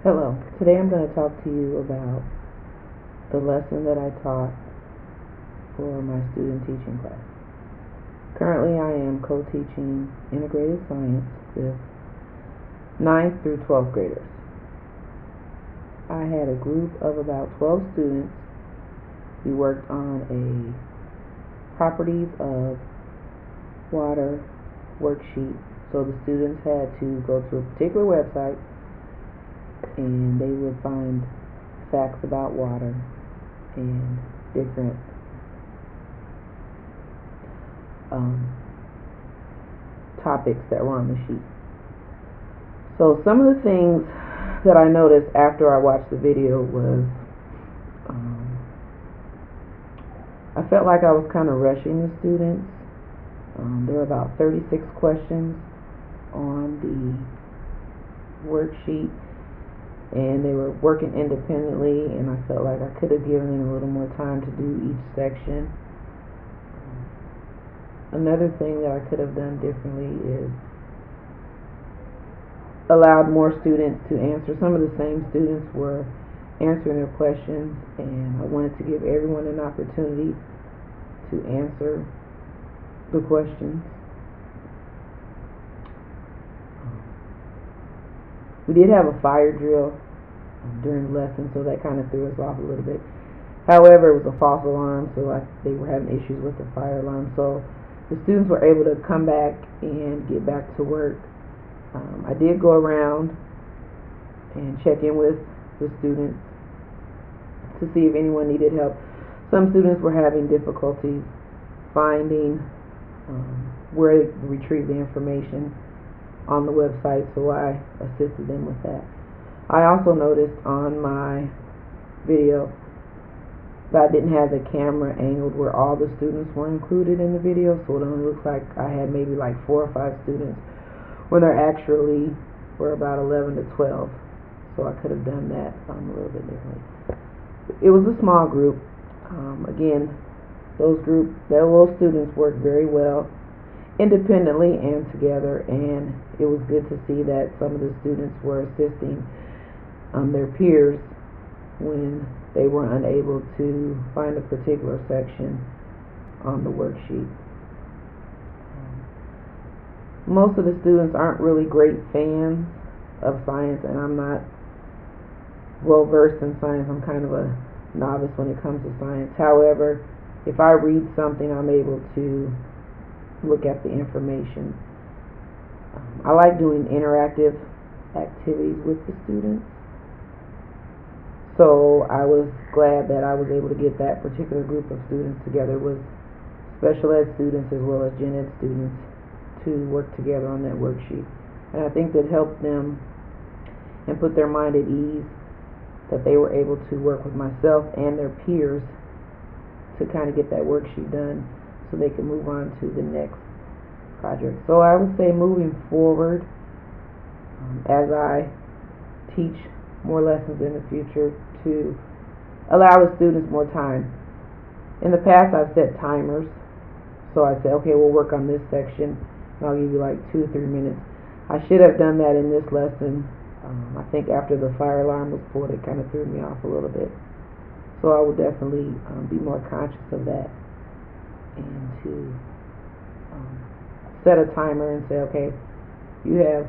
Hello. Today I'm going to talk to you about the lesson that I taught for my student teaching class. Currently I am co-teaching integrated science with 9th through 12th graders. I had a group of about 12 students. We worked on a properties of water worksheet. So the students had to go to a particular website and they would find facts about water and different topics that were on the sheet. So some of the things that I noticed after I watched the video was I felt like I was kind of rushing the students. There were about 36 questions on the worksheet, and they were working independently, and I felt like I could have given them a little more time to do each section. Another thing that I could have done differently is allowed more students to answer. Some of the same students were answering their questions, and I wanted to give everyone an opportunity to answer the questions. We did have a fire drill during the lesson, so that kind of threw us off a little bit. However, it was a false alarm, so they were having issues with the fire alarm. So the students were able to come back and get back to work. I did go around and check in with the students to see if anyone needed help. Some students were having difficulties finding where to retrieve the information on the website, so I assisted them with that. I also noticed on my video that I didn't have the camera angled where all the students were included in the video, so it only looks like I had maybe like 4 or 5 students when there actually were about 11 to 12, so I could have done that a little bit differently. It was a small group. Again, those students worked very well independently and together, and it was good to see that some of the students were assisting their peers when they were unable to find a particular section on the worksheet. Most of the students aren't really great fans of science, and I'm not well versed in science. I'm kind of a novice when it comes to science. However, if I read something, I'm able to look at the information. I like doing interactive activities with the students, so I was glad that I was able to get that particular group of students together. It was special ed students as well as gen ed students to work together on that worksheet, and I think that helped them and put their mind at ease that they were able to work with myself and their peers to kind of get that worksheet done so they can move on to the next project. So I would say moving forward, as I teach more lessons in the future, to allow the students more time. In the past I've set timers, so I say, okay, we'll work on this section and I'll give you like 2 or 3 minutes. I should have done that in this lesson. I think after the fire alarm was pulled, it kind of threw me off a little bit. So I will definitely be more conscious of that, and to set a timer and say, okay, you have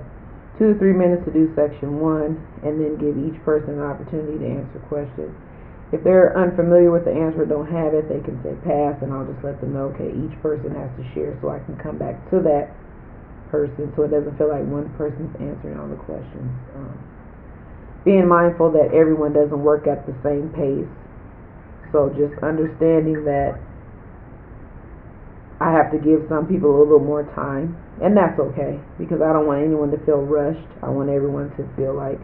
2 to 3 minutes to do section 1, and then give each person an opportunity to answer questions. If they're unfamiliar with the answer, don't have it, they can say pass, and I'll just let them know, okay, each person has to share, so I can come back to that person so it doesn't feel like one person's answering all the questions. Being mindful that everyone doesn't work at the same pace, so just understanding that I have to give some people a little more time, and that's okay, because I don't want anyone to feel rushed. I want everyone to feel like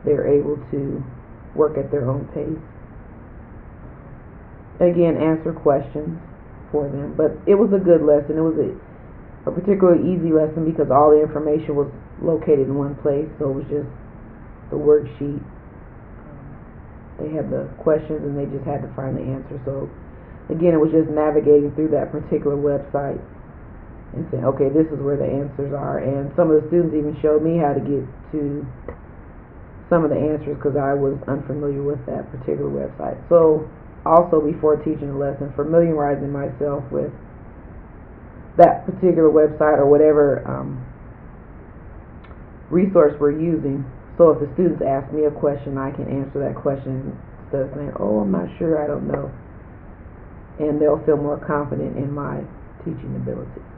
they're able to work at their own pace. Again, answer questions for them, but it was a good lesson. It was a particularly easy lesson because all the information was located in one place, so it was just the worksheet. They had the questions and they just had to find the answer. So again, it was just navigating through that particular website and saying, okay, this is where the answers are. And some of the students even showed me how to get to some of the answers because I was unfamiliar with that particular website. So also before teaching a lesson, familiarizing myself with that particular website or whatever resource we're using. So if the students ask me a question, I can answer that question instead of saying, oh, I'm not sure, I don't know. And they'll feel more confident in my teaching abilities.